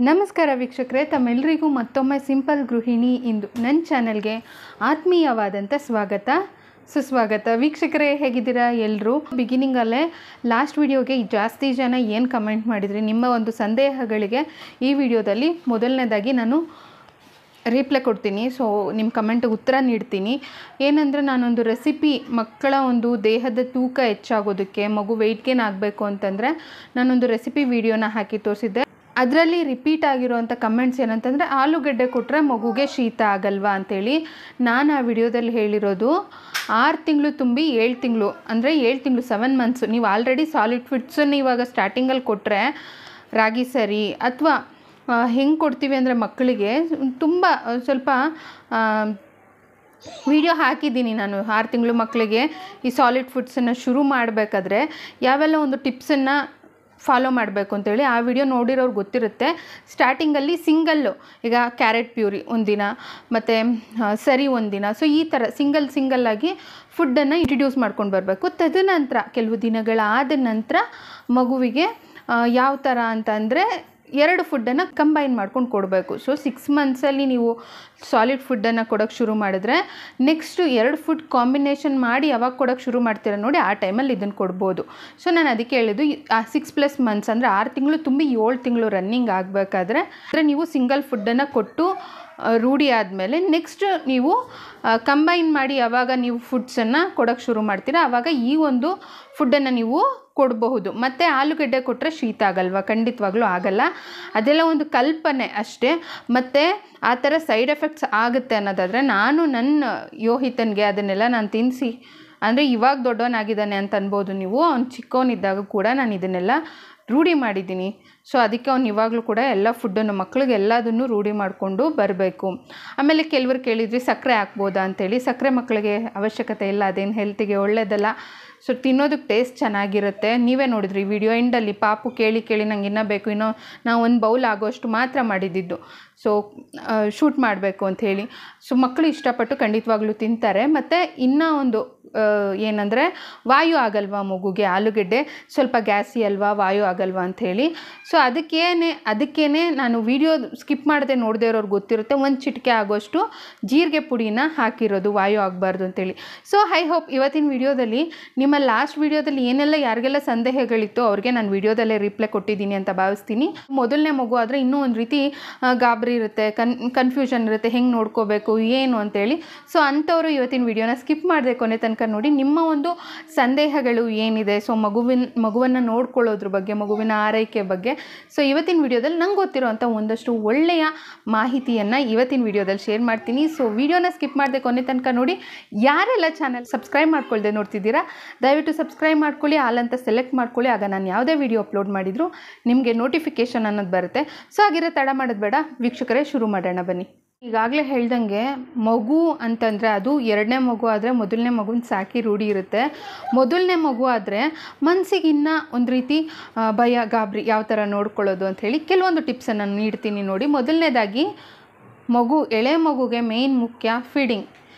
ನಮಸ್ಕಾರ ವೀಕ್ಷಕರೇ, ತಮ್ಮೆಲ್ಲರಿಗೂ ಮತ್ತೊಮ್ಮೆ ಸಿಂಪಲ್ ಗೃಹಿಣಿ ಇಂದು ನನ್ನ ಚಾನೆಲ್ಗೆ ಆತ್ಮೀಯವಾದಂಥ ಸುಸ್ವಾಗತ. ವೀಕ್ಷಕರೇ, ಹೇಗಿದ್ದೀರಾ ಎಲ್ಲರೂ? ಬಿಗಿನಿಂಗಲ್ಲೇ ಲಾಸ್ಟ್ ವಿಡಿಯೋಗೆ ಜಾಸ್ತಿ ಜನ ಏನು ಕಮೆಂಟ್ ಮಾಡಿದ್ರಿ, ನಿಮ್ಮ ಒಂದು ಸಂದೇಹಗಳಿಗೆ ಈ ವಿಡಿಯೋದಲ್ಲಿ ಮೊದಲನೇದಾಗಿ ನಾನು ರಿಪ್ಲೈ ಕೊಡ್ತೀನಿ. ಸೊ ನಿಮ್ಮ ಕಮೆಂಟ್ಗೆ ಉತ್ತರ ನೀಡ್ತೀನಿ. ಏನಂದರೆ, ನಾನೊಂದು ರೆಸಿಪಿ, ಮಕ್ಕಳ ಒಂದು ದೇಹದ ತೂಕ ಹೆಚ್ಚಾಗೋದಕ್ಕೆ, ಮಗು ವೆಯ್ಟ್ ಗೇನ್ ಆಗಬೇಕು ಅಂತಂದರೆ ನಾನೊಂದು ರೆಸಿಪಿ ವಿಡಿಯೋನ ಹಾಕಿ ತೋರಿಸಿದ್ದೆ. ಅದರಲ್ಲಿ ರಿಪೀಟ್ ಆಗಿರೋವಂಥ ಕಮೆಂಟ್ಸ್ ಏನಂತಂದರೆ, ಆಲೂಗಡ್ಡೆ ಕೊಟ್ಟರೆ ಮಗುಗೆ ಶೀತ ಆಗಲ್ವಾ ಅಂತೇಳಿ. ನಾನು ಆ ವಿಡಿಯೋದಲ್ಲಿ ಹೇಳಿರೋದು 6 ತಿಂಗಳು ತುಂಬಿ 7 ತಿಂಗಳು, ಅಂದರೆ 7 ತಿಂಗಳು 7 ಮಂತ್ಸು ನೀವು ಆಲ್ರೆಡಿ ಸಾಲಿಡ್ ಫುಡ್ಸನ್ನು ಇವಾಗ ಸ್ಟಾರ್ಟಿಂಗಲ್ಲಿ ಕೊಟ್ಟರೆ, ರಾಗಿ ಸರಿ ಅಥವಾ ಹೆಂಗೆ ಕೊಡ್ತೀವಿ ಅಂದರೆ ಮಕ್ಕಳಿಗೆ ತುಂಬ ಸ್ವಲ್ಪ ವಿಡಿಯೋ ಹಾಕಿದ್ದೀನಿ ನಾನು. 6 ತಿಂಗಳು ಮಕ್ಕಳಿಗೆ ಈ ಸಾಲಿಡ್ ಫುಡ್ಸನ್ನು ಶುರು ಮಾಡಬೇಕಾದ್ರೆ ಯಾವೆಲ್ಲ ಒಂದು ಟಿಪ್ಸನ್ನು ಫಾಲೋ ಮಾಡಬೇಕು ಅಂತೇಳಿ ಆ ವಿಡಿಯೋ ನೋಡಿರೋರು ಗೊತ್ತಿರುತ್ತೆ. ಸ್ಟಾರ್ಟಿಂಗಲ್ಲಿ ಸಿಂಗಲ್ಲು, ಈಗ ಕ್ಯಾರೆಟ್ ಪ್ಯೂರಿ ಒಂದಿನ ಮತ್ತು ಸರಿ ಒಂದಿನ, ಸೊ ಈ ಥರ ಸಿಂಗಲ್ಲಾಗಿ ಫುಡ್ಡನ್ನು ಇಂಟ್ರಡ್ಯೂಸ್ ಮಾಡ್ಕೊಂಡು ಬರಬೇಕು. ತದನಂತರ ಕೆಲವು ದಿನಗಳಾದ ನಂತರ ಮಗುವಿಗೆ ಯಾವ ಥರ ಅಂತಂದರೆ 2 ಫುಡ್ಡನ್ನು ಕಂಬೈನ್ ಮಾಡ್ಕೊಂಡು ಕೊಡಬೇಕು. ಸೊ 6 ಮಂತ್ಸಲ್ಲಿ ನೀವು ಸಾಲಿಡ್ ಫುಡ್ಡನ್ನು ಕೊಡೋಕ್ಕೆ ಶುರು ಮಾಡಿದ್ರೆ, ನೆಕ್ಸ್ಟು 2 ಫುಡ್ ಕಾಂಬಿನೇಷನ್ ಮಾಡಿ ಯಾವಾಗ ಕೊಡೋಕ್ಕೆ ಶುರು ಮಾಡ್ತೀರ ನೋಡಿ, ಆ ಟೈಮಲ್ಲಿ ಇದನ್ನು ಕೊಡ್ಬೋದು. ಸೊ ನಾನು ಅದಕ್ಕೆ ಹೇಳಿದ್ದು, ಆ 6+ ಮಂತ್ಸ್ ಅಂದರೆ 6 ತಿಂಗಳು ತುಂಬಿ 7 ತಿಂಗಳು ರನ್ನಿಂಗ್ ಆಗಬೇಕಾದ್ರೆ ನೀವು ಸಿಂಗಲ್ ಫುಡ್ಡನ್ನು ಕೊಟ್ಟು ರೂಢಿ ಆದಮೇಲೆ ನೆಕ್ಸ್ಟ್ ನೀವು ಕಂಬೈನ್ ಮಾಡಿ ಯಾವಾಗ ನೀವು ಫುಡ್ಸನ್ನು ಕೊಡೋಕ್ಕೆ ಶುರು ಮಾಡ್ತೀರಾ ಆವಾಗ ಈ ಒಂದು ಫುಡ್ಡನ್ನು ನೀವು ಕೊಡಬಹುದು. ಮತ್ತು ಆಲೂಗಡ್ಡೆ ಕೊಟ್ಟರೆ ಶೀತ ಆಗಲ್ವಾ? ಖಂಡಿತವಾಗ್ಲೂ ಆಗಲ್ಲ. ಅದೆಲ್ಲ ಒಂದು ಕಲ್ಪನೆ ಅಷ್ಟೇ. ಮತ್ತು ಆ ಥರ ಸೈಡ್ ಎಫೆಕ್ಟ್ಸ್ ಆಗುತ್ತೆ ಅನ್ನೋದಾದರೆ, ನಾನು ನನ್ನ ಯೋಹಿತನಿಗೆ ಅದನ್ನೆಲ್ಲ ನಾನು ತಿನ್ನಿಸಿ, ಅಂದರೆ ಇವಾಗ ದೊಡ್ಡವನಾಗಿದ್ದಾನೆ ಅಂತ ಅನ್ಬೋದು ನೀವು, ಅವ್ನು ಚಿಕ್ಕವನಿದ್ದಾಗ ಕೂಡ ನಾನು ಇದನ್ನೆಲ್ಲ ರೂಢಿ ಮಾಡಿದ್ದೀನಿ. ಸೊ ಅದಕ್ಕೆ ಅವ್ನು ಇವಾಗಲೂ ಕೂಡ ಎಲ್ಲ ಫುಡ್ಡನ್ನು ಮಕ್ಕಳಿಗೆ ಎಲ್ಲದನ್ನು ರೂಢಿ ಮಾಡಿಕೊಂಡು ಬರಬೇಕು. ಆಮೇಲೆ ಕೆಲವರು ಕೇಳಿದ್ರಿ ಸಕ್ಕರೆ ಹಾಕ್ಬೋದಾ ಅಂತೇಳಿ. ಸಕ್ಕರೆ ಮಕ್ಕಳಿಗೆ ಅವಶ್ಯಕತೆ ಇಲ್ಲ, ಅದೇನು ಹೆಲ್ತಿಗೆ ಒಳ್ಳೆಯದಲ್ಲ. ಸೊ ತಿನ್ನೋದಕ್ಕೆ ಟೇಸ್ಟ್ ಚೆನ್ನಾಗಿರುತ್ತೆ. ನೀವೇ ನೋಡಿದ್ರಿ ವಿಡಿಯೋ ಎಂಡಲ್ಲಿ, ಪಾಪು ಕೇಳಿ ನಂಗೆ ಇನ್ನೂ ಬೇಕು, ಇನ್ನೂ ನಾವು ಒಂದು ಬೌಲ್ ಆಗೋಷ್ಟು ಮಾತ್ರ ಮಾಡಿದ್ದಿದ್ದು, ಸೊ ಶೂಟ್ ಮಾಡಬೇಕು ಅಂಥೇಳಿ. ಸೊ ಮಕ್ಕಳು ಇಷ್ಟಪಟ್ಟು ಖಂಡಿತವಾಗ್ಲೂ ತಿಂತಾರೆ. ಮತ್ತು ಇನ್ನೂ ಒಂದು ಏನಂದರೆ, ವಾಯು ಆಗಲ್ವಾ ಮಗುಗೆ? ಆಲೂಗಡ್ಡೆ ಸ್ವಲ್ಪ ಗ್ಯಾಸಿ ಅಲ್ವಾ, ವಾಯು ಆಗಲ್ವಾ ಅಂಥೇಳಿ. ಸೊ ಅದಕ್ಕೇ ನಾನು ವಿಡಿಯೋ ಸ್ಕಿಪ್ ಮಾಡದೆ ನೋಡದೇ ಇರೋರು ಗೊತ್ತಿರುತ್ತೆ, 1 ಚಿಟಿಕೆ ಆಗೋಷ್ಟು ಜೀರಿಗೆ ಪುಡಿನ ಹಾಕಿರೋದು, ವಾಯು ಆಗಬಾರ್ದು ಅಂತೇಳಿ. ಸೊ ಐ ಹೋಪ್ ಇವತ್ತಿನ ವಿಡಿಯೋದಲ್ಲಿ ನಿಮ್ಮ ಲಾಸ್ಟ್ ವಿಡಿಯೋದಲ್ಲಿ ಏನೆಲ್ಲ ಯಾರಿಗೆಲ್ಲ ಸಂದೇಹಗಳಿತ್ತು ಅವ್ರಿಗೆ ನಾನು ವಿಡಿಯೋದಲ್ಲೇ ರಿಪ್ಲೈ ಕೊಟ್ಟಿದ್ದೀನಿ ಅಂತ ಭಾವಿಸ್ತೀನಿ. ಮೊದಲನೇ ಮಗು ಆದರೆ ಇನ್ನೂ ಒಂದು ರೀತಿ ಗಾಬರಿ ಇರುತ್ತೆ, ಕನ್ಫ್ಯೂಷನ್ ಇರುತ್ತೆ, ಹೆಂಗೆ ನೋಡ್ಕೋಬೇಕು ಏನು ಅಂತೇಳಿ. ಸೊ ಅಂಥವರು ಇವತ್ತಿನ ವಿಡಿಯೋನ ಸ್ಕಿಪ್ ಮಾಡದೆ ಕೊನೆ ತನಕ ನೋಡಿ. ನಿಮ್ಮ ಒಂದು ಸಂದೇಹಗಳು ಏನಿದೆ, ಸೊ ಮಗುವನ್ನು ನೋಡ್ಕೊಳ್ಳೋದ್ರ ಬಗ್ಗೆ, ಮಗುವಿನ ಆರೈಕೆ ಬಗ್ಗೆ, ಸೊ ಇವತ್ತಿನ ವಿಡಿಯೋದಲ್ಲಿ ನಂಗೆ ಗೊತ್ತಿರೋಂಥ ಒಂದಷ್ಟು ಒಳ್ಳೆಯ ಮಾಹಿತಿಯನ್ನು ಇವತ್ತಿನ ವಿಡಿಯೋದಲ್ಲಿ ಶೇರ್ ಮಾಡ್ತೀನಿ. ಸೊ ವಿಡಿಯೋನ ಸ್ಕಿಪ್ ಮಾಡದೆ ಕೊನೆ ತನಕ ನೋಡಿ. ಯಾರೆಲ್ಲ ಚಾನಲ್ ಸಬ್ಸ್ಕ್ರೈಬ್ ಮಾಡ್ಕೊಳ್ದೆ ನೋಡ್ತಿದ್ದೀರಾ, ದಯವಿಟ್ಟು ಸಬ್ಸ್ಕ್ರೈಬ್ ಮಾಡ್ಕೊಳ್ಳಿ, ಆಲ್ ಅಂತ ಸೆಲೆಕ್ಟ್ ಮಾಡ್ಕೊಳ್ಳಿ. ಆಗ ನಾನು ಯಾವುದೇ ವಿಡಿಯೋ ಅಪ್ಲೋಡ್ ಮಾಡಿದ್ರು ನಿಮಗೆ ನೋಟಿಫಿಕೇಷನ್ ಅನ್ನೋದು ಬರುತ್ತೆ. ಸೊ ಹಾಗಿರೋ ತಡ ಮಾಡೋದು ಬೇಡ ವೀಕ್ಷಕರೇ, ಶುರು ಮಾಡೋಣ ಬನ್ನಿ. ಈಗಾಗಲೇ ಹೇಳ್ದಂಗೆ, ಮಗು ಅಂತಂದರೆ ಅದು 2ನೇ ಮಗು ಆದರೆ 1ನೇ ಮಗುನ ಸಾಕಿ ರೂಢಿ ಇರುತ್ತೆ. 1ನೇ ಮಗು ಆದರೆ ಮನಸ್ಸಿಗಿನ್ನ ಒಂದು ರೀತಿ ಭಯ, ಗಾಬರಿ, ಯಾವ ಥರ ನೋಡ್ಕೊಳ್ಳೋದು ಅಂಥೇಳಿ ಕೆಲವೊಂದು ಟಿಪ್ಸನ್ನು ನೀಡ್ತೀನಿ ನೋಡಿ. ಮೊದಲನೇದಾಗಿ, ಎಳೆ ಮಗುಗೆ ಮೇಯ್ನ್ ಮುಖ್ಯ ಫೀಡಿಂಗ್,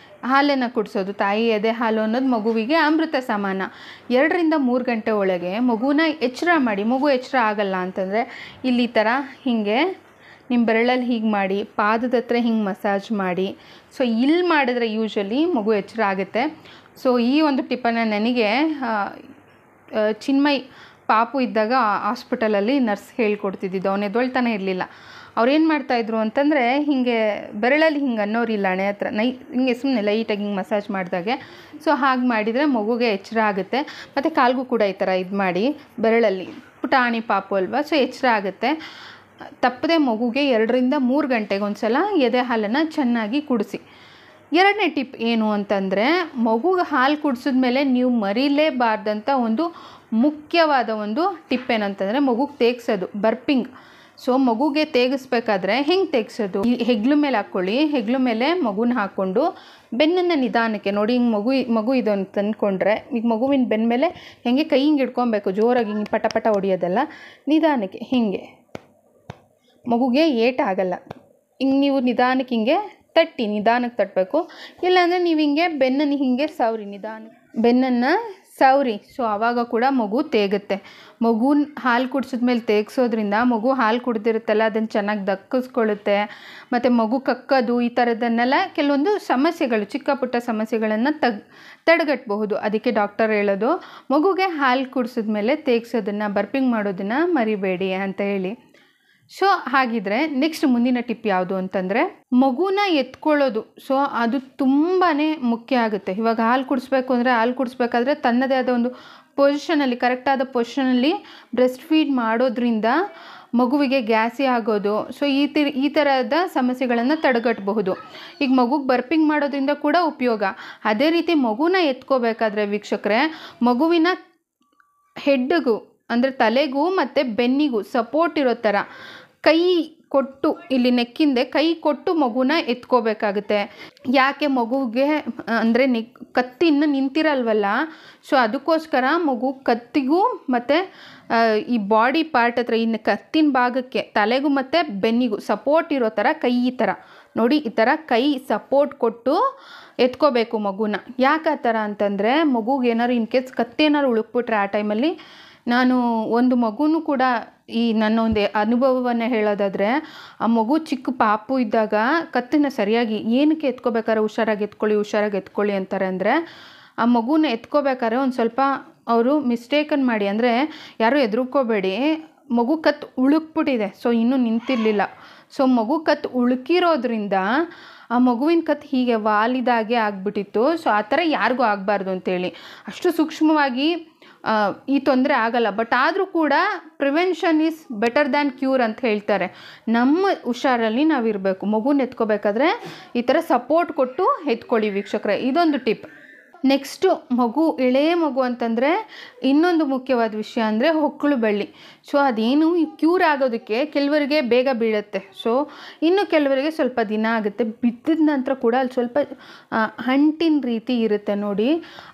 ಹಾಲನ್ನು ಕುಡಿಸೋದು. ತಾಯಿ ಎದೆ ಹಾಲು ಅನ್ನೋದು ಮಗುವಿಗೆ ಅಮೃತ ಸಮಾನ. 2 ರಿಂದ 3 ಗಂಟೆ ಒಳಗೆ ಮಗುನ ಎಚ್ಚರ ಮಾಡಿ. ಮಗು ಎಚ್ಚರ ಆಗಲ್ಲ ಅಂತಂದರೆ ಇಲ್ಲಿ ಥರ ಹೀಗೆ ನಿಮ್ಮ ಬೆರಳಲ್ಲಿ ಹೀಗೆ ಮಾಡಿ, ಪಾದದ ಹತ್ರ ಹಿಂಗೆ ಮಸಾಜ್ ಮಾಡಿ. ಸೊ ಇಲ್ಲಿ ಮಾಡಿದ್ರೆ ಯೂಶ್ವಲಿ ಮಗು ಎಚ್ಚರ ಆಗುತ್ತೆ. ಸೊ ಈ ಒಂದು ಟಿಪ್ಪನ್ನು ನನಗೆ ಚಿನ್ಮಯ್ ಪಾಪು ಇದ್ದಾಗ ಹಾಸ್ಪಿಟಲಲ್ಲಿ ನರ್ಸ್ ಹೇಳ್ಕೊಡ್ತಿದ್ದಿದ್ದು. ಅವನು ಎದ್ದೊಳ್ತಾನೆ ಇರಲಿಲ್ಲ. ಅವ್ರೇನು ಮಾಡ್ತಾಯಿದ್ರು ಅಂತಂದರೆ, ಹೀಗೆ ಬೆರಳಲ್ಲಿ ಹಿಂಗೆ ಅನ್ನೋರಿಲ್ಲ, ಹಣೆ ಹತ್ರ ಹಿಂಗೆ ಸುಮ್ಮನೆ ಲೈಟಾಗಿ ಹಿಂಗೆ ಮಸಾಜ್ ಮಾಡಿದಾಗೆ. ಸೊ ಹಾಗೆ ಮಾಡಿದರೆ ಮಗುಗೆ ಎಚ್ಚರ ಆಗುತ್ತೆ. ಮತ್ತು ಕಾಲ್ಗೂ ಕೂಡ ಈ ಥರ ಇದು ಮಾಡಿ ಬೆರಳಲ್ಲಿ, ಪುಟಾಣಿ ಪಾಪು ಅಲ್ವಾ, ಸೊ ಎಚ್ಚರ ಆಗುತ್ತೆ. ತಪ್ಪದೆ ಮಗುಗೆ 2 ರಿಂದ 3 ಗಂಟೆಗೆ ಒಂದು ಸಲ ಎದೆ ಹಾಲನ್ನು ಚೆನ್ನಾಗಿ ಕುಡಿಸಿ. 2ನೇ ಟಿಪ್ ಏನು ಅಂತಂದರೆ, ಮಗುಗೆ ಹಾಲು ಕುಡಿಸಿದ್ಮೇಲೆ ನೀವು ಮರೀಲೇಬಾರ್ದಂಥ ಒಂದು ಮುಖ್ಯವಾದ ಒಂದು ಟಿಪ್ ಏನಂತಂದರೆ, ಮಗುಗೆ ತೇಗ್ಸೋದು, ಬರ್ಪಿಂಗ್. ಸೊ ಮಗುಗೆ ತೇಗಿಸ್ಬೇಕಾದ್ರೆ ಹೆಂಗೆ ತೇಗ್ಸೋದು? ಹೆಗ್ಲು ಮೇಲೆ ಹಾಕ್ಕೊಳ್ಳಿ. ಹೆಗ್ಲು ಮೇಲೆ ಮಗುನ ಹಾಕ್ಕೊಂಡು ಬೆನ್ನನ್ನು ನಿಧಾನಕ್ಕೆ ನೋಡಿ, ಹಿಂಗೆ ಮಗು ಇದು ಅಂತ ಅಂದ್ಕೊಂಡ್ರೆ, ಈಗ ಮಗುವಿನ ಬೆನ್ನ ಮೇಲೆ ಹೆಂಗೆ ಕೈ ಹಿಂಗೆ ಇಟ್ಕೊಬೇಕು, ಜೋರಾಗಿ ಹಿಂಗೆ ಪಟ ಹೊಡಿಯೋದಲ್ಲ, ನಿಧಾನಕ್ಕೆ ಹಿಂಗೆ. ಮಗುಗೆ ಏಟಾಗಲ್ಲ. ಹಿಂಗೆ ನೀವು ನಿಧಾನಕ್ಕೆ ಹಿಂಗೆ ನಿಧಾನಕ್ಕೆ ತಟ್ಟಬೇಕು. ಇಲ್ಲಾಂದರೆ ನೀವು ಹಿಂಗೆ ಬೆನ್ನನ್ನು ಹಿಂಗೆ ಸವರಿ, ಬೆನ್ನನ್ನು ಸವರಿ. ಸೊ ಆವಾಗ ಕೂಡ ಮಗು ತೇಗುತ್ತೆ. ಮಗು ಹಾಲು ಕುಡಿಸಿದ್ಮೇಲೆ ತೇಗ್ಸೋದ್ರಿಂದ ಮಗು ಹಾಲು ಕುಡ್ದಿರುತ್ತಲ್ಲ ಅದನ್ನು ಚೆನ್ನಾಗಿ ದಕ್ಕಿಸ್ಕೊಳ್ಳುತ್ತೆ. ಮತ್ತು ಮಗು ಕಕ್ಕೋದು ಈ ಥರದನ್ನೆಲ್ಲ ಕೆಲವೊಂದು ಸಮಸ್ಯೆಗಳು, ಚಿಕ್ಕ ಪುಟ್ಟ ಸಮಸ್ಯೆಗಳನ್ನು ತಡೆಗಟ್ಟಬಹುದು. ಅದಕ್ಕೆ ಡಾಕ್ಟರ್ ಹೇಳೋದು ಮಗುಗೆ ಹಾಲು ಕುಡಿಸಿದ್ಮೇಲೆ ತೇಗ್ಸೋದನ್ನು, ಬರ್ಪಿಂಗ್ ಮಾಡೋದನ್ನು ಮರಿಬೇಡಿ ಅಂತ ಹೇಳಿ. ಸೊ ಹಾಗಿದ್ರೆ ನೆಕ್ಸ್ಟ್ ಮುಂದಿನ ಟಿಪ್ ಯಾವುದು ಅಂತಂದರೆ ಮಗುನ ಎತ್ಕೊಳ್ಳೋದು. ಸೊ ಅದು ತುಂಬಾ ಮುಖ್ಯ ಆಗುತ್ತೆ. ಇವಾಗ ಹಾಲು ಕುಡಿಸ್ಬೇಕು ಅಂದರೆ ಹಾಲು ಕುಡಿಸ್ಬೇಕಾದ್ರೆ ತನ್ನದೇ ಆದ ಒಂದು ಪೊಸಿಷನಲ್ಲಿ, ಕರೆಕ್ಟಾದ ಪೊಸಿಷನಲ್ಲಿ ಬ್ರೆಸ್ಟ್ ಫೀಡ್ ಮಾಡೋದ್ರಿಂದ ಮಗುವಿಗೆ ಗ್ಯಾಸಿ ಆಗೋದು, ಸೊ ಈ ಥರದ ಸಮಸ್ಯೆಗಳನ್ನು ತಡೆಗಟ್ಟಬಹುದು. ಈಗ ಮಗುಗೆ ಬರ್ಪಿಂಗ್ ಮಾಡೋದ್ರಿಂದ ಕೂಡ ಉಪಯೋಗ. ಅದೇ ರೀತಿ ಮಗುನ ಎತ್ಕೋಬೇಕಾದ್ರೆ ವೀಕ್ಷಕರೇ, ಮಗುವಿನ ಹೆಡ್ಡಿಗೂ ಅಂದರೆ ತಲೆಗೂ ಮತ್ತು ಬೆನ್ನಿಗೂ ಸಪೋರ್ಟ್ ಇರೋ ಥರ ಕೈ ಕೊಟ್ಟು, ಇಲ್ಲಿ ನೆಕ್ಕಿಂದೆ ಕೈ ಕೊಟ್ಟು ಮಗುನ ಎತ್ಕೋಬೇಕಾಗುತ್ತೆ. ಯಾಕೆ ಮಗುಗೆ ಅಂದರೆ ಕತ್ತಿ ಇನ್ನೂ ನಿಂತಿರಲ್ವಲ್ಲ, ಸೊ ಅದಕ್ಕೋಸ್ಕರ ಮಗು ಕತ್ತಿಗೂ ಮತ್ತು ಈ ಬಾಡಿ ಪಾರ್ಟ್ ಹತ್ರ ಇನ್ನು ಕತ್ತಿನ ಭಾಗಕ್ಕೆ ತಲೆಗೂ ಮತ್ತು ಬೆನ್ನಿಗೂ ಸಪೋರ್ಟ್ ಇರೋ ಥರ ಕೈ ಈ ಥರ ನೋಡಿ, ಈ ಥರ ಕೈ ಸಪೋರ್ಟ್ ಕೊಟ್ಟು ಎತ್ಕೋಬೇಕು ಮಗುನ. ಯಾಕೆ ಆ ಥರ ಅಂತಂದರೆ ಮಗುಗೆ ಏನಾದ್ರು ಇನ್ ಕೇಸ್ ಕತ್ತಿ ಏನಾದ್ರು ಉಳುಕ್ಬಿಟ್ರೆ ಆ ಟೈಮಲ್ಲಿ, ನಾನು ಒಂದು ಮಗುನೂ ಕೂಡ ಈ ನನ್ನ ಒಂದು ಅನುಭವವನ್ನು ಹೇಳೋದಾದರೆ, ಆ ಮಗು ಚಿಕ್ಕ ಪಾಪು ಇದ್ದಾಗ ಕತ್ತನ್ನು ಸರಿಯಾಗಿ ಏನಕ್ಕೆ ಎತ್ಕೋಬೇಕಾದ್ರೆ ಹುಷಾರಾಗಿ ಎತ್ಕೊಳ್ಳಿ ಅಂತಾರೆ ಅಂದರೆ, ಆ ಮಗುನ ಎತ್ಕೋಬೇಕಾದ್ರೆ ಒಂದು ಸ್ವಲ್ಪ ಅವರು ಮಿಸ್ಟೇಕನ್ನು ಮಾಡಿ, ಅಂದರೆ ಯಾರೂ ಹೆದರ್ಕೋಬೇಡಿ, ಮಗು ಕತ್ತು ಉಳುಕ್ಬಿಟ್ಟಿದೆ, ಸೊ ಇನ್ನೂ ನಿಂತಿರಲಿಲ್ಲ. ಸೊ ಮಗು ಕತ್ತು ಉಳುಕಿರೋದ್ರಿಂದ ಆ ಮಗುವಿನ ಕತ್ತು ಹೀಗೆ ವಾಲಿದಾಗೆ ಆಗಿಬಿಟ್ಟಿತ್ತು. ಸೊ ಆ ಥರ ಯಾರಿಗೂ ಆಗಬಾರ್ದು ಅಂತೇಳಿ ಅಷ್ಟು ಸೂಕ್ಷ್ಮವಾಗಿ ಈ ತೊಂದರೆ ಆಗಲ್ಲ. ಬಟ್ ಆದರೂ ಕೂಡ prevention is better than cure ಅಂತ ಹೇಳ್ತಾರೆ. ನಮ್ಮ ಹುಷಾರಲ್ಲಿ ನಾವಿರಬೇಕು. ಮಗುನ ಎತ್ಕೋಬೇಕಾದ್ರೆ ಈ ಥರ ಸಪೋರ್ಟ್ ಕೊಟ್ಟು ಎತ್ಕೊಳ್ಳಿ ವೀಕ್ಷಕರೇ, ಇದೊಂದು ಟಿಪ್. ನೆಕ್ಸ್ಟು ಎಳೆಯ ಮಗು ಅಂತಂದರೆ ಇನ್ನೊಂದು ಮುಖ್ಯವಾದ ವಿಷಯ ಅಂದರೆ ಹೊಕ್ಕಳು ಬಳ್ಳಿ. ಸೊ ಅದೇನು ಕ್ಯೂರ್ ಆಗೋದಕ್ಕೆ ಕೆಲವರಿಗೆ ಬೇಗ ಬೀಳುತ್ತೆ, ಸೊ ಇನ್ನು ಕೆಲವರಿಗೆ ಸ್ವಲ್ಪ ದಿನ ಆಗುತ್ತೆ. ಬಿದ್ದಿದ ನಂತರ ಕೂಡ ಅಲ್ಲಿ ಸ್ವಲ್ಪ ಅಂಟಿನ ರೀತಿ ಇರುತ್ತೆ ನೋಡಿ.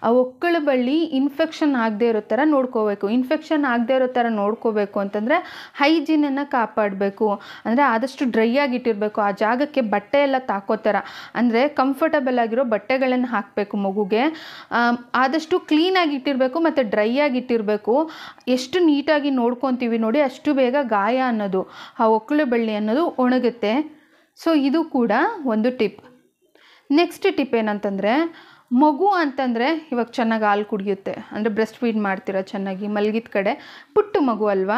ಆ ಹೊಕ್ಕಳು ಬಳ್ಳಿ ಇನ್ಫೆಕ್ಷನ್ ಆಗದೆ ಇರೋ ಥರ ನೋಡ್ಕೋಬೇಕು. ಇನ್ಫೆಕ್ಷನ್ ಆಗದೆ ಇರೋ ಥರ ನೋಡ್ಕೋಬೇಕು ಅಂತಂದರೆ ಹೈಜೀನನ್ನು ಕಾಪಾಡಬೇಕು. ಅಂದರೆ ಆದಷ್ಟು ಡ್ರೈ ಆಗಿಟ್ಟಿರಬೇಕು. ಆ ಜಾಗಕ್ಕೆ ಬಟ್ಟೆ ಎಲ್ಲ ತಾಕೋ ಥರ, ಅಂದರೆ ಕಂಫರ್ಟಬಲ್ ಆಗಿರೋ ಬಟ್ಟೆಗಳನ್ನು ಹಾಕಬೇಕು. ಮಗುಗೆ ಆದಷ್ಟು ಕ್ಲೀನಾಗಿ ಇಟ್ಟಿರಬೇಕು ಮತ್ತು ಡ್ರೈ ಆಗಿಟ್ಟಿರಬೇಕು. ಎಷ್ಟು ನೀಟಾಗಿ ನೋಡ್ಕೊತೀವಿ ನೋಡಿ, ಅಷ್ಟು ಬೇಗ ಗಾಯ ಅನ್ನೋದು, ಆ ಹೊಕ್ಕಳು ಬಳ್ಳಿ ಅನ್ನೋದು ಒಣಗುತ್ತೆ. ಸೊ ಇದು ಕೂಡ ಒಂದು ಟಿಪ್. ನೆಕ್ಸ್ಟ್ ಟಿಪ್ ಏನಂತಂದರೆ, ಮಗು ಅಂತಂದರೆ ಇವಾಗ ಚೆನ್ನಾಗಿ ಹಾಲು ಕುಡಿಯುತ್ತೆ, ಅಂದರೆ ಬ್ರೆಸ್ಟ್ ಫೀಡ್ ಮಾಡ್ತೀರಾ ಚೆನ್ನಾಗಿ ಮಲಗಿದ ಕಡೆ, ಪುಟ್ಟ ಮಗು ಅಲ್ವಾ,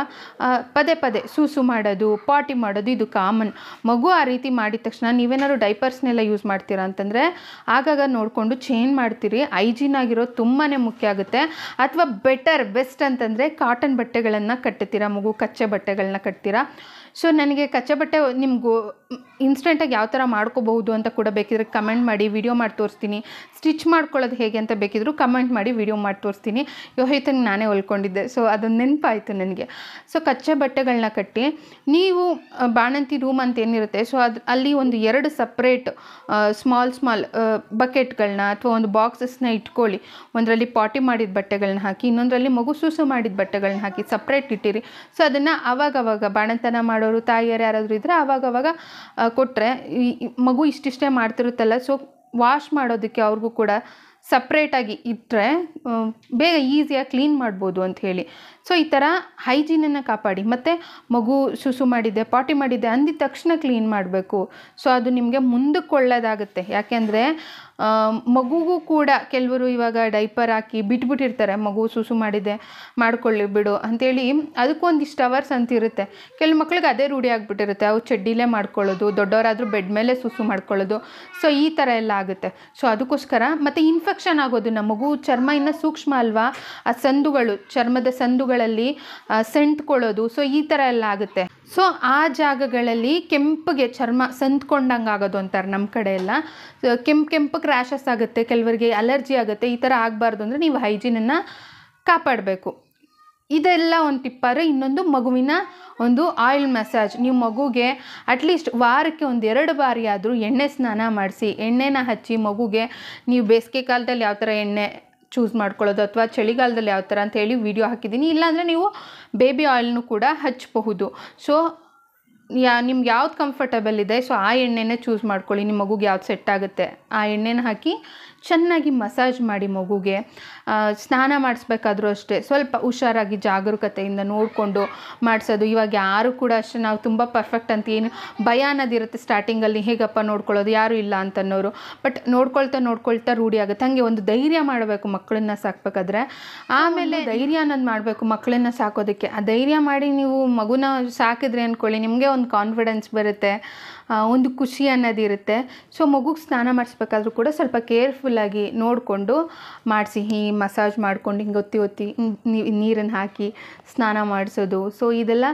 ಪದೇ ಪದೇ ಸೂಸು ಮಾಡೋದು, ಪಾಟಿ ಮಾಡೋದು ಇದು ಕಾಮನ್. ಮಗು ಆ ರೀತಿ ಮಾಡಿದ ತಕ್ಷಣ ನೀವೇನಾದ್ರು ಡೈಪರ್ಸ್ನೆಲ್ಲ ಯೂಸ್ ಮಾಡ್ತೀರಾ ಅಂತಂದರೆ ಆಗಾಗ ನೋಡಿಕೊಂಡು ಚೇಂಜ್ ಮಾಡ್ತೀರಿ. ಹೈಜೀನ್ ಆಗಿರೋದು ತುಂಬಾ ಮುಖ್ಯ ಆಗುತ್ತೆ. ಅಥವಾ ಬೆಸ್ಟ್ ಅಂತಂದರೆ ಕಾಟನ್ ಬಟ್ಟೆಗಳನ್ನು ಕಟ್ತೀರಾ, ಮಗು ಕಚ್ಚೆ ಬಟ್ಟೆಗಳನ್ನ ಕಟ್ತೀರಾ. ಸೊ ನನಗೆ ಕಚ್ಚೆ ಬಟ್ಟೆ ನಿಮಗೂ ಇನ್ಸ್ಟೆಂಟಾಗಿ ಯಾವ ಥರ ಮಾಡ್ಕೋಬಹುದು ಅಂತ ಕೂಡ ಬೇಕಿದ್ರೆ ಕಮೆಂಟ್ ಮಾಡಿ, ವಿಡಿಯೋ ಮಾಡಿ ತೋರಿಸ್ತೀನಿ. ಸ್ಟಿಚ್ ಮಾಡ್ಕೊಳ್ಳೋದು ಹೇಗೆ ಅಂತ ಬೇಕಿದ್ರು ಕಮೆಂಟ್ ಮಾಡಿ, ವಿಡಿಯೋ ಮಾಡಿ ತೋರಿಸ್ತೀನಿ. ಯೋಹಿತಂಗೆ ನಾನೇ ಹೊಲ್ಕೊಂಡಿದ್ದೆ, ಸೊ ಅದೊಂದು ನೆನಪಾಯಿತು ನನಗೆ. ಸೊ ಕಚ್ಚೆ ಬಟ್ಟೆಗಳನ್ನ ಕಟ್ಟಿ ನೀವು ಬಾಣಂತಿ ರೂಮ್ ಅಂತ ಏನಿರುತ್ತೆ, ಸೊ ಅಲ್ಲಿ ಒಂದು 2 ಸಪ್ರೇಟ್ ಸ್ಮಾಲ್ ಬಕೆಟ್ಗಳನ್ನ ಅಥವಾ ಒಂದು ಬಾಕ್ಸಸ್ನ ಇಟ್ಕೊಳ್ಳಿ. ಒಂದರಲ್ಲಿ ಪಾಟಿ ಮಾಡಿದ ಬಟ್ಟೆಗಳನ್ನ ಹಾಕಿ, ಇನ್ನೊಂದರಲ್ಲಿ ಮಗು ಸೂಸು ಮಾಡಿದ ಬಟ್ಟೆಗಳನ್ನ ಹಾಕಿ ಸಪ್ರೇಟ್ ಇಟ್ಟಿರಿ. ಸೊ ಅದನ್ನು ಆವಾಗವಾಗ ಬಾಣಂತನ ಮಾಡೋರು ತಾಯಿಯರು ಯಾರಾದರೂ ಇದ್ದರೆ ಆವಾಗವಾಗ ಕೊಟ್ಟರೆ, ಮಗು ಇಷ್ಟಿಷ್ಟೇ ಮಾಡ್ತಿರುತ್ತಲ್ಲ, ಸೊ ವಾಶ್ ಮಾಡೋದಕ್ಕೆ ಅವ್ರಿಗೂ ಕೂಡ ಸಪ್ರೇಟಾಗಿ ಇಟ್ಟರೆ ಬೇಗ ಈಸಿಯಾಗಿ ಕ್ಲೀನ್ ಮಾಡ್ಬೋದು ಅಂತ ಹೇಳಿ. ಸೊ ಈ ಥರ ಹೈಜೀನನ್ನು ಕಾಪಾಡಿ. ಮತ್ತು ಮಗು ಸುಸು ಮಾಡಿದ್ದೆ, ಪಾಟಿ ಮಾಡಿದ್ದೆ ಅಂದಿದ ತಕ್ಷಣ ಕ್ಲೀನ್ ಮಾಡಬೇಕು. ಸೊ ಅದು ನಿಮಗೆ ಮುಂದಕ್ಕೆ ಒಳ್ಳೆಯದಾಗುತ್ತೆ. ಯಾಕೆಂದರೆ ಮಗುಗೂ ಕೂಡ ಕೆಲವರು ಇವಾಗ ಡೈಪರ್ ಹಾಕಿ ಬಿಟ್ಬಿಟ್ಟಿರ್ತಾರೆ, ಮಗು ಸುಸು ಮಾಡಿದೆ ಮಾಡ್ಕೊಳ್ಳಿ ಬಿಡು ಅಂಥೇಳಿ. ಅದಕ್ಕೊಂದಿಷ್ಟು ಅವರ್ಸ್ ಅಂತ ಇರುತ್ತೆ. ಕೆಲವು ಮಕ್ಳಿಗೆ ಅದೇ ರೂಢಿ ಆಗಿಬಿಟ್ಟಿರುತ್ತೆ, ಅವು ಚಡ್ಡಿಲೇ ಮಾಡ್ಕೊಳ್ಳೋದು, ದೊಡ್ಡವರಾದರೂ ಬೆಡ್ ಮೇಲೆ ಸುಸು ಮಾಡ್ಕೊಳ್ಳೋದು. ಸೊ ಈ ಥರ ಎಲ್ಲ ಆಗುತ್ತೆ. ಸೊ ಅದಕ್ಕೋಸ್ಕರ ಮತ್ತು ಇನ್ಫೆಕ್ಷನ್ ಆಗೋದು, ಮಗು ಚರ್ಮ ಇನ್ನೂ ಸೂಕ್ಷ್ಮ ಅಲ್ವಾ, ಆ ಸಂದುಗಳು, ಚರ್ಮದ ಸಂದುಗಳಲ್ಲಿ ಸೆಂಟ್ಕೊಳ್ಳೋದು, ಸೊ ಈ ಥರ ಎಲ್ಲ ಆಗುತ್ತೆ. ಸೊ ಆ ಜಾಗಗಳಲ್ಲಿ ಕೆಂಪಗೆ ಚರ್ಮ ಸಂತ್ಕೊಂಡಂಗೆ ಆಗೋದು ಅಂತಾರೆ ನಮ್ಮ ಕಡೆ ಎಲ್ಲ. ಕೆಂಪಗೆ ರ್ಯಾಷಸ್ ಆಗುತ್ತೆ, ಕೆಲವರಿಗೆ ಅಲರ್ಜಿ ಆಗುತ್ತೆ. ಈ ಥರ ಆಗಬಾರ್ದು ಅಂದರೆ ನೀವು ಹೈಜೀನನ್ನು ಕಾಪಾಡಬೇಕು. ಇದೆಲ್ಲ ಒಂದು ಟಿಪ್ಪಾರೆ. ಇನ್ನೊಂದು ಮಗುವಿನ ಒಂದು ಆಯಿಲ್ ಮಸಾಜ್. ನೀವು ಮಗುಗೆ ಅಟ್ಲೀಸ್ಟ್ ವಾರಕ್ಕೆ 1-2 ಬಾರಿ ಆದರೂ ಎಣ್ಣೆ ಸ್ನಾನ ಮಾಡಿಸಿ, ಎಣ್ಣೆನ ಹಚ್ಚಿ ಮಗುಗೆ, ನೀವು ಬೇಸಿಗೆ ಕಾಲದಲ್ಲಿ ಯಾವ ಥರ ಎಣ್ಣೆ ಚೂಸ್ ಮಾಡ್ಕೊಳ್ಳೋದು ಅಥವಾ ಚಳಿಗಾಲದಲ್ಲಿ ಯಾವ ಥರ ಅಂತ ಹೇಳಿ ವಿಡಿಯೋ ಹಾಕಿದ್ದೀನಿ. ಇಲ್ಲಾಂದರೆ ನೀವು ಬೇಬಿ ಆಯಿಲ್ನು ಕೂಡ ಹಚ್ಚಬಹುದು. ಸೊ ನಿಮ್ಗೆ ಯಾವ್ದು ಕಂಫರ್ಟಬಲ್ ಇದೆ ಸೊ ಆ ಎಣ್ಣೆನೇ ಚೂಸ್ ಮಾಡ್ಕೊಳ್ಳಿ. ನಿಮ್ಮ ಮಗುಗೆ ಯಾವ್ದು ಸೆಟ್ ಆಗುತ್ತೆ ಆ ಎಣ್ಣೆನ ಹಾಕಿ ಚೆನ್ನಾಗಿ ಮಸಾಜ್ ಮಾಡಿ ಮಗುಗೆ. ಸ್ನಾನ ಮಾಡಿಸ್ಬೇಕಾದ್ರೂ ಅಷ್ಟೇ ಸ್ವಲ್ಪ ಹುಷಾರಾಗಿ ಜಾಗರೂಕತೆಯಿಂದ ನೋಡಿಕೊಂಡು ಮಾಡಿಸೋದು. ಇವಾಗ ಯಾರು ಕೂಡ ಅಷ್ಟೇ ನಾವು ತುಂಬ ಪರ್ಫೆಕ್ಟ್ ಅಂತ ಏನು ಭಯ ಅನ್ನೋದಿರುತ್ತೆ ಸ್ಟಾರ್ಟಿಂಗಲ್ಲಿ, ಹೇಗಪ್ಪ ನೋಡ್ಕೊಳ್ಳೋದು, ಯಾರೂ ಇಲ್ಲ ಅಂತನ್ನೋರು. ಬಟ್ ನೋಡ್ಕೊಳ್ತಾ ರೂಢಿ ಆಗುತ್ತೆ. ಹಾಗೆ ಒಂದು ಧೈರ್ಯ ಮಾಡಬೇಕು ಮಕ್ಕಳನ್ನ ಸಾಕಬೇಕಾದ್ರೆ. ಆಮೇಲೆ ಧೈರ್ಯ ಅನ್ನೋದು ಮಾಡಬೇಕು ಮಕ್ಕಳನ್ನ ಸಾಕೋದಕ್ಕೆ. ಆ ಧೈರ್ಯ ಮಾಡಿ ನೀವು ಮಗುನ ಸಾಕಿದ್ರೆ ಅಂದ್ಕೊಳ್ಳಿ, ನಿಮಗೆ ಒಂದು ಕಾನ್ಫಿಡೆನ್ಸ್ ಬರುತ್ತೆ, ಒಂದು ಖುಷಿ ಅನ್ನೋದಿರುತ್ತೆ. ಸೊ ಮಗುಗೆ ಸ್ನಾನ ಮಾಡಿಸ್ಬೇಕಾದ್ರೂ ಕೂಡ ಸ್ವಲ್ಪ ಕೇರ್ಫುಲ್ಲಾಗಿ ನೋಡಿಕೊಂಡು ಮಾಡಿಸಿ. ಈ ಮಸಾಜ್ ಮಾಡ್ಕೊಂಡು ಹಿಂಗೆ ಒತ್ತಿ ನೀರನ್ನು ಹಾಕಿ ಸ್ನಾನ ಮಾಡಿಸೋದು. ಸೊ ಇದೆಲ್ಲ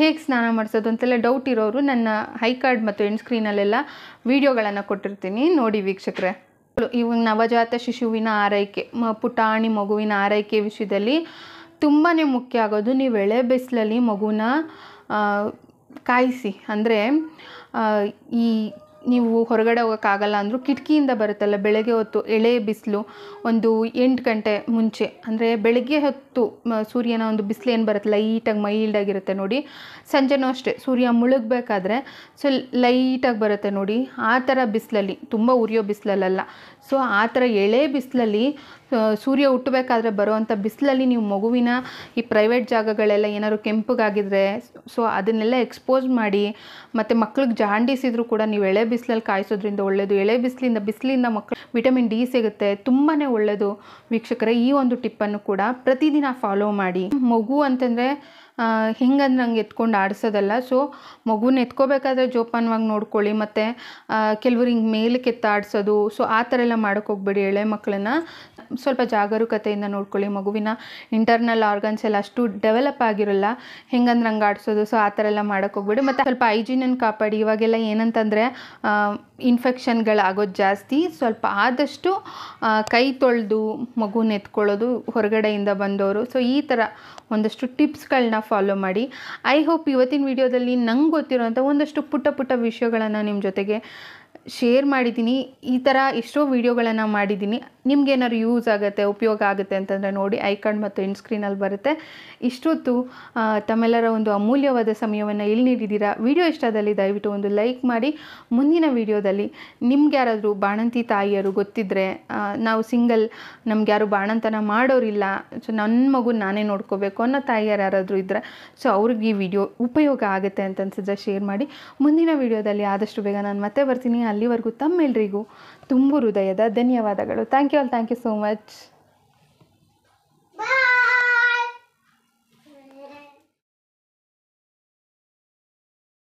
ಹೇಗೆ ಸ್ನಾನ ಮಾಡಿಸೋದು ಅಂತೆಲ್ಲ ಡೌಟ್ ಇರೋರು ನನ್ನ ಹೈ ಕಾರ್ಡ್ ಮತ್ತು ಎಂಡ್ ಸ್ಕ್ರೀನಲ್ಲೆಲ್ಲ ವೀಡಿಯೋಗಳನ್ನು ಕೊಟ್ಟಿರ್ತೀನಿ, ನೋಡಿ ವೀಕ್ಷಕರೇ. ಇವಾಗ ನವಜಾತ ಶಿಶುವಿನ ಆರೈಕೆ, ಪುಟಾಣಿ ಮಗುವಿನ ಆರೈಕೆ ವಿಷಯದಲ್ಲಿ ತುಂಬಾ ಮುಖ್ಯ ಆಗೋದು, ನೀವು ಎಳೆ ಬಿಸಿಲಲ್ಲಿ ಮಗುನ ಕಾಯಿಸಿ. ಅಂದರೆ ನೀವು ಹೊರಗಡೆ ಹೋಗೋಕ್ಕಾಗಲ್ಲ ಅಂದರೂ ಕಿಟಕಿಯಿಂದ ಬರುತ್ತಲ್ಲ ಬೆಳಗ್ಗೆ ಹೊತ್ತು ಎಳೆ ಬಿಸಿಲು, ಒಂದು 8 ಗಂಟೆ ಮುಂಚೆ, ಅಂದರೆ ಬೆಳಗ್ಗೆ ಹೊತ್ತು ಸೂರ್ಯನ ಒಂದು ಬಿಸಿಲು ಏನು ಬರುತ್ತೆ ಲೈಟಾಗಿ ಮೈಲ್ಡಾಗಿರುತ್ತೆ ನೋಡಿ. ಸಂಜೆನೂ ಅಷ್ಟೇ ಸೂರ್ಯ ಮುಳುಗಬೇಕಾದ್ರೆ ಸೊ ಲೈಟಾಗಿ ಬರುತ್ತೆ ನೋಡಿ, ಆ ಥರ ಬಿಸಿಲಲ್ಲಿ, ತುಂಬ ಉರಿಯೋ ಬಿಸಿಲಲ್ಲ. ಸೊ ಆ ಥರ ಎಳೆ ಬಿಸಿಲಲ್ಲಿ ಸೂರ್ಯ ಹುಟ್ಟಬೇಕಾದ್ರೆ ಬರೋವಂಥ ಬಿಸಿಲಲ್ಲಿ ನೀವು ಮಗುವಿನ ಈ ಪ್ರೈವೇಟ್ ಜಾಗಗಳೆಲ್ಲ ಏನಾದ್ರು ಕೆಂಪಗಾಗಿದ್ರೆ ಸೊ ಅದನ್ನೆಲ್ಲ ಎಕ್ಸ್ಪೋಸ್ ಮಾಡಿ. ಮತ್ತು ಮಕ್ಳಿಗೆ ಜಾಂಡೀಸ್ ಇದ್ರೂ ಕೂಡ ನೀವು ಎಳೆ ಬಿಸಿಲಲ್ಲಿ ಕಾಯಿಸೋದ್ರಿಂದ ಒಳ್ಳೆಯದು. ಎಳೆ ಬಿಸಿಲಿಂದ ಮಕ್ಕಳು ವಿಟಮಿನ್ ಡಿ ಸಿಗುತ್ತೆ, ತುಂಬಾ ಒಳ್ಳೆಯದು ವೀಕ್ಷಕರೇ. ಈ ಒಂದು ಟಿಪ್ಪನ್ನು ಕೂಡ ಪ್ರತಿದಿನ ಫಾಲೋ ಮಾಡಿ. ಮಗು ಅಂತಂದರೆ ಹೆಂಗಂದ್ರೆ ಹಂಗೆ ಎತ್ಕೊಂಡು ಆಡಿಸೋದಲ್ಲ. ಸೊ ಮಗುನ ಎತ್ಕೋಬೇಕಾದ್ರೆ ಜೋಪಾನವಾಗಿ ನೋಡ್ಕೊಳ್ಳಿ. ಮತ್ತು ಕೆಲವರು ಹಿಂಗೆ ಮೇಲಕ್ಕೆ ಎತ್ತಾಡಿಸೋದು ಸೊ ಆ ಥರ ಎಲ್ಲ ಮಾಡೋಕ್ಕೆ ಹೋಗ್ಬೇಡಿ. ಎಳೆ ಮಕ್ಕಳನ್ನ ಸ್ವಲ್ಪ ಜಾಗರೂಕತೆಯಿಂದ ನೋಡ್ಕೊಳ್ಳಿ. ಮಗುವಿನ ಇಂಟರ್ನಲ್ ಆರ್ಗನ್ಸ್ ಎಲ್ಲ ಅಷ್ಟು ಡೆವಲಪ್ ಆಗಿರೋಲ್ಲ, ಹೆಂಗಂದ್ರೆ ಹಂಗೆ ಆಡಿಸೋದು ಸೊ ಆ ಥರ ಎಲ್ಲ ಮಾಡೋಕ್ಕೆ ಹೋಗ್ಬೇಡಿ. ಮತ್ತು ಸ್ವಲ್ಪ ಹೈಜೀನನ್ನು ಕಾಪಾಡಿ. ಇವಾಗೆಲ್ಲ ಏನಂತಂದರೆ ಇನ್ಫೆಕ್ಷನ್ಗಳಾಗೋದು ಜಾಸ್ತಿ. ಸ್ವಲ್ಪ ಆದಷ್ಟು ಕೈ ತೊಳೆದು ಮಗುನ ಎತ್ಕೊಳ್ಳೋದು ಹೊರಗಡೆಯಿಂದ ಬಂದವರು. ಸೊ ಈ ಥರ ಒಂದಷ್ಟು ಟಿಪ್ಸ್ಗಳನ್ನ ಫಾಲೋ ಮಾಡಿ. ಐ ಹೋಪ್ ಇವತ್ತಿನ ವಿಡಿಯೋದಲ್ಲಿ ನಂಗೆ ಗೊತ್ತಿರೋಂಥ ಒಂದಷ್ಟು ಪುಟ್ಟ ವಿಷಯಗಳನ್ನು ನಿಮ್ಮ ಜೊತೆಗೆ ಶೇರ್ ಮಾಡಿದ್ದೀನಿ. ಈ ಥರ ಎಷ್ಟೋ ವೀಡಿಯೋಗಳನ್ನು ಮಾಡಿದ್ದೀನಿ. ನಿಮ್ಗೇನಾದ್ರು ಯೂಸ್ ಆಗುತ್ತೆ, ಉಪಯೋಗ ಆಗುತ್ತೆ ಅಂತಂದರೆ ನೋಡಿ, ಐ ಕಾರ್ಡ್ ಮತ್ತು ಎಂಡ್ ಸ್ಕ್ರೀನಲ್ಲಿ ಬರುತ್ತೆ. ಇಷ್ಟೊತ್ತು ತಮ್ಮೆಲ್ಲರ ಒಂದು ಅಮೂಲ್ಯವಾದ ಸಮಯವನ್ನು ಇಲ್ಲಿ ನೀಡಿದ್ದೀರಾ. ವಿಡಿಯೋ ಇಷ್ಟದಲ್ಲಿ ದಯವಿಟ್ಟು ಒಂದು ಲೈಕ್ ಮಾಡಿ. ಮುಂದಿನ ವಿಡಿಯೋದಲ್ಲಿ ನಿಮ್ಗೆ ಯಾರಾದರೂ ಬಾಣಂತಿ ತಾಯಿಯರು ಗೊತ್ತಿದ್ದರೆ, ನಾವು ಸಿಂಗಲ್, ನಮ್ಗೆ ಯಾರು ಬಾಣಂತನ ಮಾಡೋರಿಲ್ಲ, ಸೊ ನನ್ನ ಮಗು ನಾನೇ ನೋಡ್ಕೋಬೇಕು ಅನ್ನೋ ತಾಯಿಯರು ಯಾರಾದರೂ ಇದ್ದರೆ ಸೊ ಅವ್ರಿಗೆ ಈ ವಿಡಿಯೋ ಉಪಯೋಗ ಆಗುತ್ತೆ ಅಂತ ಅನ್ಸಿದ್ರೆ ಶೇರ್ ಮಾಡಿ. ಮುಂದಿನ ವಿಡಿಯೋದಲ್ಲಿ ಆದಷ್ಟು ಬೇಗ ನಾನು ಮತ್ತೆ ಬರ್ತೀನಿ. ಅಲ್ಲಿವರೆಗೂ ತಮ್ಮೆಲ್ಲರಿಗೂ ತುಂಬು ಹೃದಯದ ಧನ್ಯವಾದಗಳು. Thank you all, thank you so much.